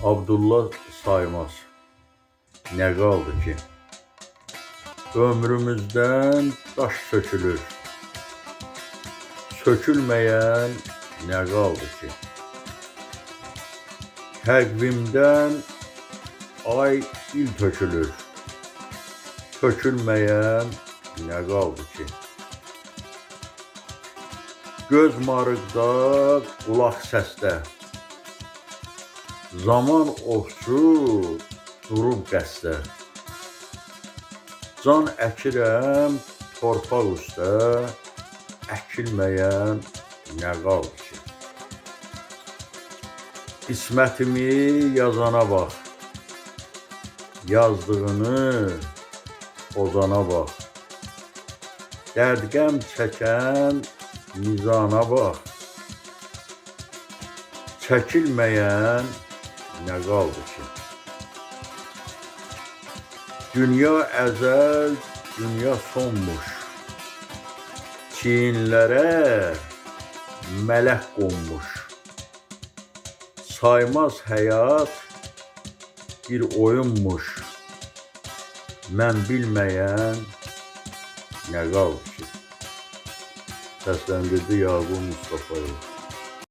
Abdullah Saymaz. Nə qaldı ki? Ömrümüzdən daş sökülür. Sökülməyən nə qaldı ki? Təqvimdən ay il tökülür. Tökülməyən nə qaldı ki? Göz marıqda, qulaq səsdə. Zaman ovçu durub qəsdə. Can əkirəm torpaq üstə, əkilməyən nə qaldı ki? Qismətimi yazana bax, yazdığını pozana bax. Dərd-qəm çəkən mizana bax, çəkilməyən nə qaldı ki? Dünya əzəl, dünya sonmuş. Çiyinlərə mələk qonmuş. Saymaz həyat bir oyunmuş. Mən bilməyən nə qaldı ki? Səsləndirdi Yaqub Mustafayev.